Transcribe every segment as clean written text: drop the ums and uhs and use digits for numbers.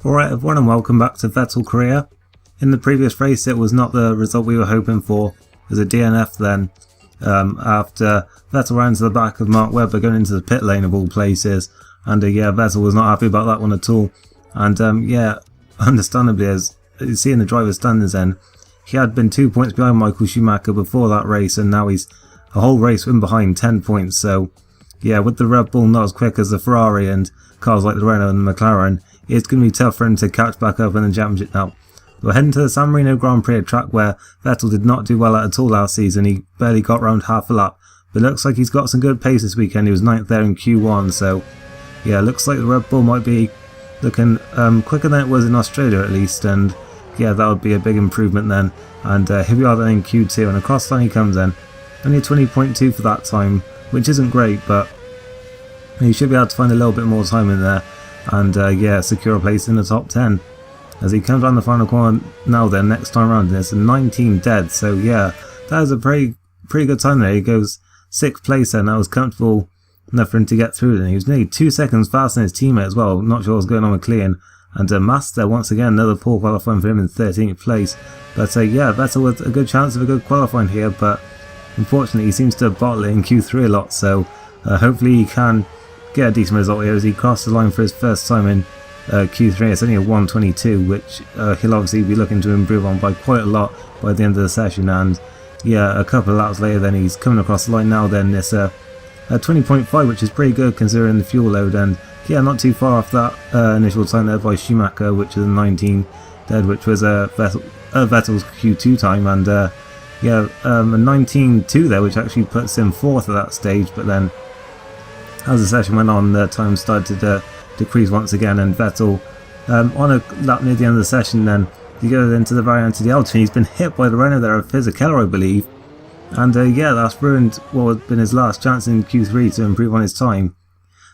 Alright everyone, and welcome back to Vettel Career. In the previous race it was not the result we were hoping for. It was a DNF then, after Vettel ran to the back of Mark Webber going into the pit lane of all places, and yeah, Vettel was not happy about that one at all. And yeah, understandably, as you see in the driver's standings then, he had been 2 points behind Michael Schumacher before that race, and now he's a whole race in behind, 10 points. So yeah, with the Red Bull not as quick as the Ferrari and cars like the Renault and the McLaren, it's going to be tough for him to catch back up in the championship now. We're heading to the San Marino Grand Prix, a track where Vettel did not do well at all last season. He barely got around half a lap, but looks like he's got some good pace this weekend. He was 9th there in Q1, so yeah, looks like the Red Bull might be looking quicker than it was in Australia at least, and yeah, that would be a big improvement then. And here we are then in Q2, and across the line he comes in. Only a 20.2 for that time, which isn't great, but he should be able to find a little bit more time in there and yeah, secure a place in the top 10. As he comes around the final corner now then, next time around, it's a 19 dead, so yeah, that is a pretty good time there. He goes 6th place then. That was comfortable enough for him to get through, and he was nearly 2 seconds faster than his teammate as well. Not sure what's going on with Clean. And Master, once again, another poor qualifying for him in 13th place. But yeah, Vettel with a good chance of a good qualifying here, but unfortunately he seems to bottle it in Q3 a lot, so hopefully he can get a decent result here as he crossed the line for his first time in Q3. It's only a 1:22, which he'll obviously be looking to improve on by quite a lot by the end of the session. And yeah, a couple of laps later then he's coming across the line now then. It's a 20.5, which is pretty good considering the fuel load, and yeah, not too far off that initial time there by Schumacher, which is a 19 dead, which was Vettel's Q2 time, and yeah, a 19.2 there, which actually puts him 4th at that stage. But then as the session went on, the time started to decrease once again, and Vettel on a lap near the end of the session then, he goes into the very end to the outside. He's been hit by the Renault there of Fisichella, I believe, and yeah, that's ruined what had been his last chance in Q3 to improve on his time.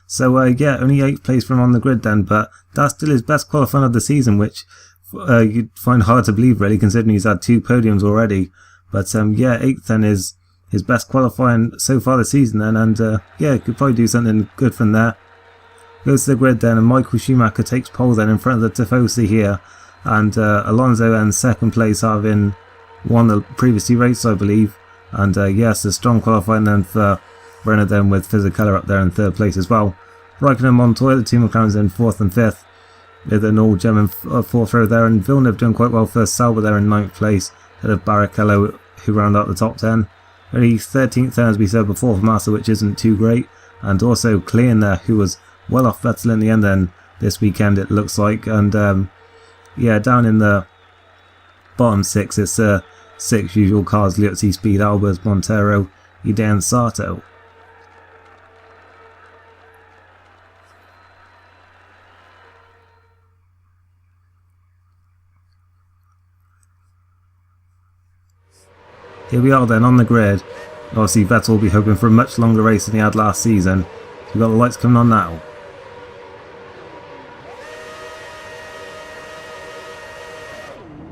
So yeah, only 8th place from on the grid then, but that's still his best qualifying of the season, which you'd find hard to believe really, considering he's had 2 podiums already. But yeah, 8th then is his best qualifying so far this season then, and yeah, could probably do something good from there. Goes to the grid then, and Michael Schumacher takes pole then in front of the Tifosi here, and Alonso in 2nd place, having won the previously race, I believe. And yes, a strong qualifying then for Renault then, with Fisichella up there in 3rd place as well. Raikkonen and Montoya, the two McLarens in 4th and 5th, with an all German 4th row there, and Villeneuve doing quite well for Sauber there in 9th place, ahead of Barrichello, who round out the top 10. Only 13th then, as we said before, for Massa, which isn't too great, and also Klein there, who was well off Vettel in the end then this weekend, it looks like. And yeah, down in the bottom 6, it's 6 usual cars: Liuzzi, Speed, Albers, Montero, Ide and Sato. Here we are then on the grid. Obviously Vettel will be hoping for a much longer race than he had last season. We've got the lights coming on now.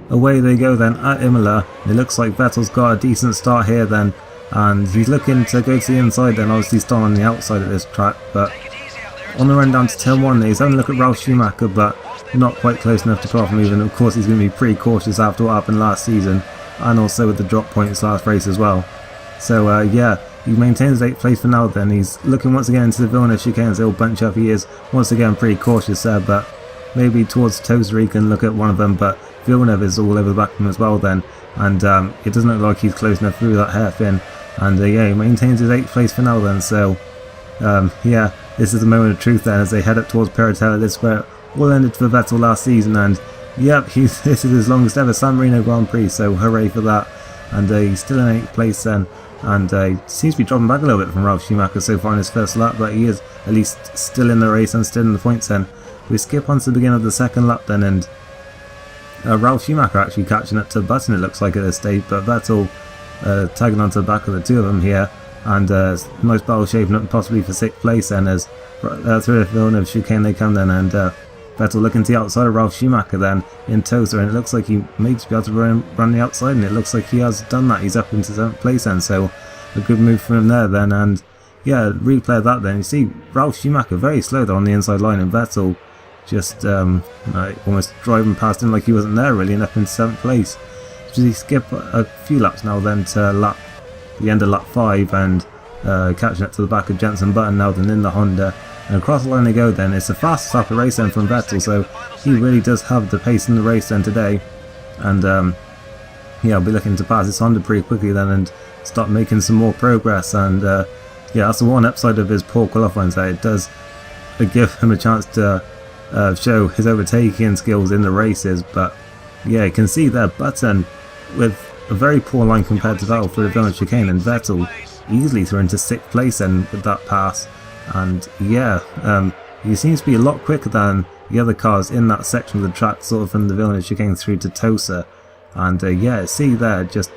Away they go then at Imola. It looks like Vettel's got a decent start here then, and he's looking to go to the inside then, obviously still on the outside of this track. But on the run down to turn 1 he's having a look at Ralf Schumacher, but not quite close enough to cross him even. Of course he's going to be pretty cautious after what happened last season, and also with the drop points last race as well. So yeah, he maintains 8th place for now then. He's looking once again into the Villeneuve chicanes. They'll bunch up. He is once again pretty cautious there, but maybe towards Tozer he can look at one of them, but Villeneuve is all over the back of him as well then, and it doesn't look like he's close enough through that hairpin. And yeah, he maintains his 8th place for now then. So yeah, this is the moment of truth then, as they head up towards Piratella. This is where it all ended for Vettel last season, and yep, this is his longest ever San Marino Grand Prix, so hooray for that. And he's still in 8th place then, and he seems to be dropping back a little bit from Ralf Schumacher so far in his first lap, but he is at least still in the race and still in the points then. We skip on to the beginning of the 2nd lap then, and Ralf Schumacher actually catching up to Button, it looks like, at this stage, but Vettel tagging onto the back of the two of them here, and nice battle shaping up possibly for 6th place then, as through the Villeneuve chicane they come then, and Vettel looking to the outside of Ralf Schumacher then in Tozer, and it looks like he may be able to run the outside, and it looks like he has done that. He's up into 7th place then, so a good move from him there then. And yeah, replay that then, you see Ralf Schumacher very slow though on the inside line, and Vettel just like almost driving past him like he wasn't there really, and up in 7th place. So he skip a few laps now then to the end of lap 5, and catching up to the back of Jenson Button now then in the Honda. And across the line they go then. It's the fastest lap of the race then from Vettel, so he really does have the pace in the race then today. And yeah, I'll be looking to pass this Honda pretty quickly then and start making some more progress. And yeah, that's the one upside of his poor qualifying, so it does give him a chance to show his overtaking skills in the races. But yeah, you can see there Button with a very poor line compared to Vettel for the Villeneuve chicane, and Vettel easily through into 6th place then with that pass. And yeah, he seems to be a lot quicker than the other cars in that section of the track, sort of from the Villeneuve chicane through to Tosa. And yeah, see there, just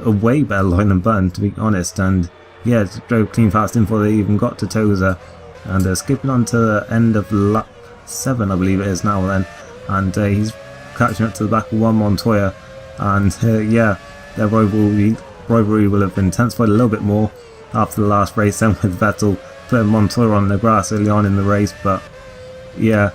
a way better line than Button, to be honest. And yeah, drove clean past him before they even got to Tosa. And skipping on to the end of lap 7, I believe it is now then. And he's catching up to the back of Juan Montoya. And yeah, their rivalry will have intensified a little bit more after the last race then, with Vettel putting Montoya on the grass early on in the race. But yeah,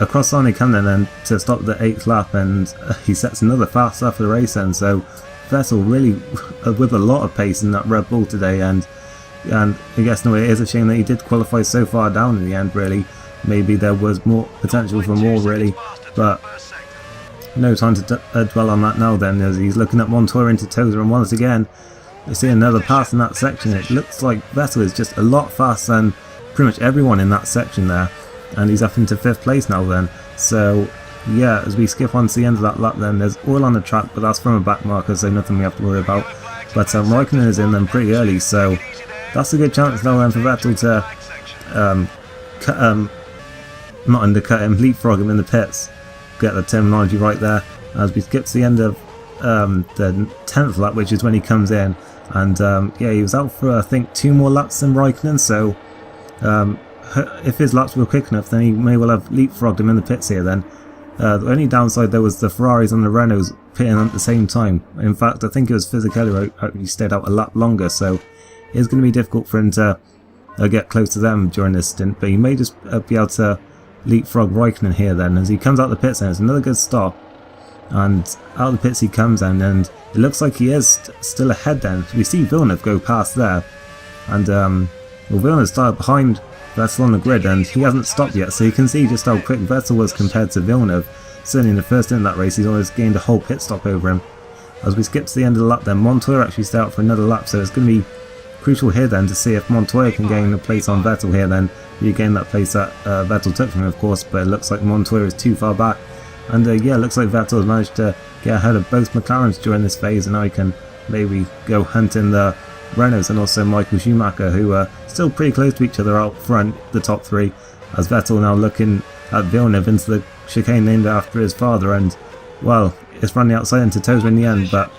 across the line they come then and to stop the 8th lap, and he sets another fast lap for the race then. So Vettel really with a lot of pace in that Red Bull today, and I guess no, it is a shame that he did qualify so far down in the end really. Maybe there was more potential for more really, but no time to dwell on that now then, as he's looking at Montoya into Tosa. And once again we see another pass in that section. It looks like Vettel is just a lot faster than pretty much everyone in that section there, and he's up into 5th place now then. So yeah, as we skip on to the end of that lap then, there's oil on the track, but that's from a back marker, so nothing we have to worry about. But Raikkonen is in them pretty early, so that's a good chance now then for Vettel to not undercut him, leapfrog him in the pits. Get the terminology right there. As we skip to the end of the 10th lap, which is when he comes in. And yeah, he was out for I think 2 more laps than Raikkonen, so if his laps were quick enough then he may well have leapfrogged him in the pits here then. The only downside there was the Ferraris and the Renaults pitting at the same time. In fact, I think it was Fisichella who actually stayed out a lap longer, so it's going to be difficult for him to get close to them during this stint. But he may just be able to leapfrog Raikkonen here then, as he comes out the pits. And it's another good stop, and out of the pits he comes in, and it looks like he is still ahead then. We see Villeneuve go past there, and well, Villeneuve started behind Vettel on the grid, and he hasn't stopped yet, so you can see just how quick Vettel was compared to Villeneuve. Certainly in the first end of that race he's almost gained a whole pit stop over him. As we skip to the end of the lap then, Montoya actually stayed out for another lap, so it's going to be crucial here then to see if Montoya can gain a place on Vettel here then, regain that place that Vettel took from him of course. But it looks like Montoya is too far back, and yeah, it looks like Vettel has managed to get ahead of both McLarens during this phase, and now he can maybe go hunting the Renaults and also Michael Schumacher, who are still pretty close to each other out front, the top 3, as Vettel now looking at Villeneuve into the chicane named after his father, and well, it's running outside into Tosa in the end. But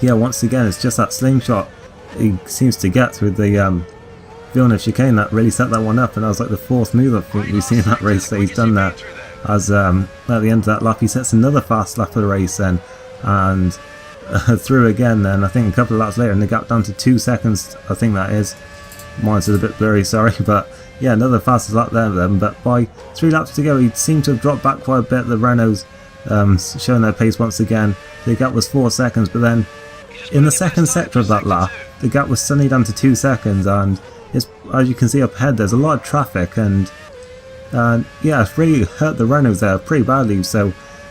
yeah, once again it's just that slingshot he seems to get through the Villeneuve chicane that really set that one up, and that was like the 4th move I think we've seen in that race that he's done there. As at the end of that lap he sets another fast lap of the race then, and through again then, I think a couple of laps later, and the gap down to 2 seconds I think that is. Mine's a bit blurry, sorry, but yeah, another fastest lap there then. But by 3 laps to go he seemed to have dropped back quite a bit. The Renaults showing their pace once again. The gap was 4 seconds, but then in the second sector of that lap the gap was suddenly down to 2 seconds, and it's, as you can see up ahead there's a lot of traffic, and yeah, it's really hurt the Renaults there pretty badly. So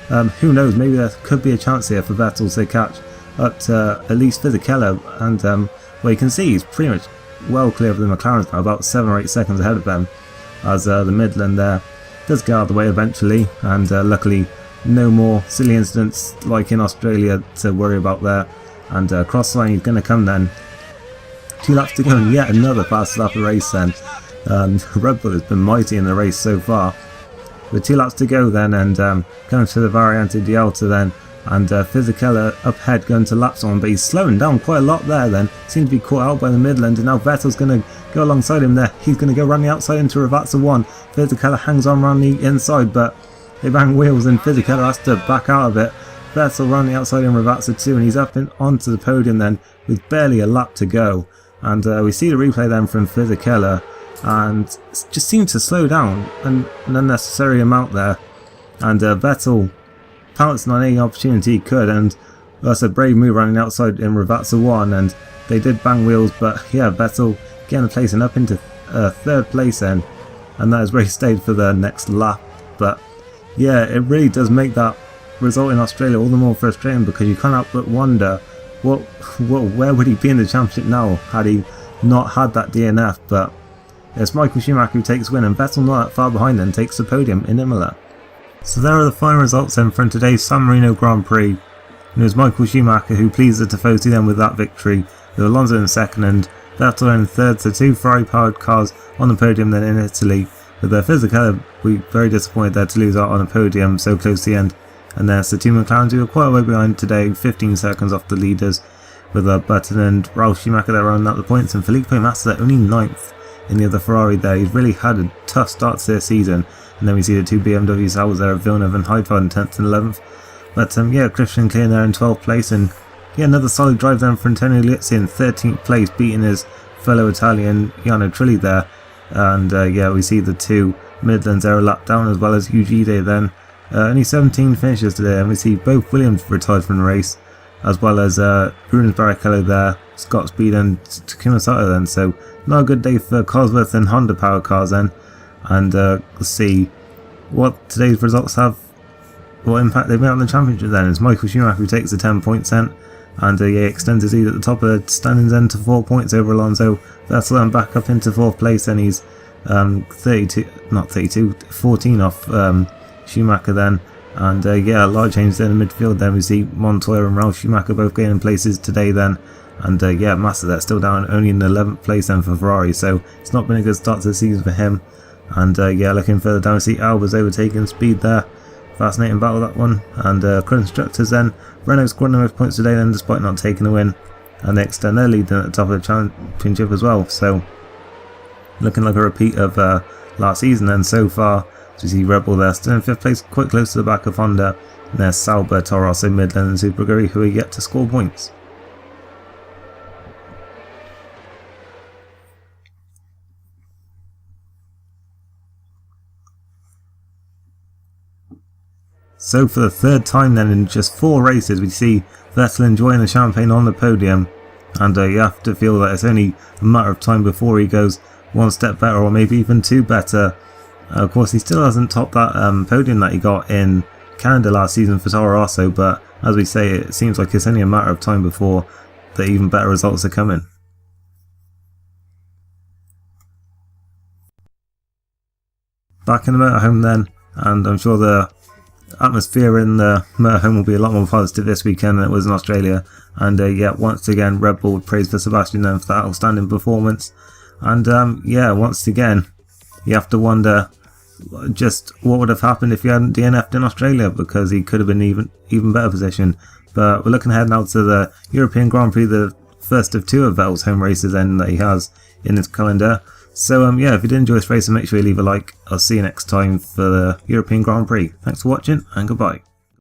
who knows, maybe there could be a chance here for Vettel to catch up to at least Fisichella, and well, you can see he's pretty much well clear of the McLarens now, about 7 or 8 seconds ahead of them, as the Midland there does get out of the way eventually. And luckily no more silly incidents like in Australia to worry about there. And cross the line he's going to come then. 2 laps to go, and yet another fast lap of the race then. Red Bull has been mighty in the race so far. With 2 laps to go then, and coming to the Variante di Alta then, and Fisichella up ahead going to laps on, but he's slowing down quite a lot there then. Seems to be caught out by the Midland, and now Vettel's going to go alongside him there. He's going to go around the outside into Ravazza 1. Fisichella hangs on around the inside, but they bang wheels and Fisichella has to back out of it. Vettel around the outside in Ravazza 2, and he's up onto the podium then with barely a lap to go. And we see the replay then from Fisichella, and just seemed to slow down an unnecessary amount there. And Vettel pouncing on any opportunity he could, and that's a brave move running outside in Ravazza 1, and they did bang wheels, but yeah, Vettel getting a place and up into third place then, and that is where he stayed for the next lap. But yeah, it really does make that result in Australia all the more frustrating, because you can't help but wonder where would he be in the championship now had he not had that DNF. But it's Michael Schumacher who takes win, and Vettel not that far behind then takes the podium in Imola. So there are the final results then from today's San Marino Grand Prix. And it was Michael Schumacher who pleased the Tifosi then with that victory, with Alonso in second and Vettel in third, so two Ferrari powered cars on the podium then in Italy. With their Vettel, we very disappointed there to lose out on a podium so close to the end. And there's the two McLarens who were quite a way behind today, 15 seconds off the leaders, with Button and Ralf Schumacher there rounding out the points, and Felipe Massa only 9th in the other Ferrari there. He's really had a tough start to this season. And then we see the two BMW Sauers there of Villeneuve and Heidfeld in 10th and 11th. But yeah, Christian Clear there in 12th place, and yeah, another solid drive then for Antonio Liuzzi in 13th place, beating his fellow Italian Jarno Trulli there. And yeah, we see the two Midlands there a lap down, as well as Ugide then. Only 17 finishes today, and we see both Williams retired from the race, as well as Bruno Barrichello there, Scott Speed and Takuma Sato then. So not a good day for Cosworth and Honda power cars then. And let's see what today's results have, what impact they've made on the championship then. It's Michael Schumacher who takes the 10 points then, and yeah, extends his lead at the top of the standings then to 4 points over Alonso. Vettel then back up into 4th place, and he's 14 off Schumacher then. And yeah, a lot of change there in the midfield then. We see Montoya and Ralf Schumacher both gaining places today then. And yeah, Massa there still down only in the 11th place then for Ferrari, so it's not been a good start to the season for him. And yeah, looking further down, we see Alba's overtaking Speed there. Fascinating battle, that one. And Constructors then, Renault scoring the most points today then, despite not taking the win, and they extend their lead at the top of the championship as well. So looking like a repeat of last season then so far. So we see Red Bull there still in 5th place, quite close to the back of Honda. And there's Sauber, Toro Rosso, Midland and Super Aguri, who are yet to score points. So for the third time then in just 4 races, we see Vettel enjoying the champagne on the podium, and you have to feel that it's only a matter of time before he goes one step better, or maybe even 2 better. Of course, he still hasn't topped that podium that he got in Canada last season for Toro Rosso, but as we say, it seems like it's only a matter of time before the even better results are coming. Back in the motorhome then, and I'm sure the atmosphere in the motorhome will be a lot more positive this weekend than it was in Australia. And yeah, once again, Red Bull would praise for Sebastian then for that outstanding performance. And yeah, once again, you have to wonder just what would have happened if he hadn't DNF'd in Australia, because he could have been even better position. But we're looking ahead now to the European Grand Prix, the first of 2 of Vettel's home races then that he has in his calendar. So yeah, if you did enjoy this race, make sure you leave a like. I'll see you next time for the European Grand Prix. Thanks for watching, and goodbye.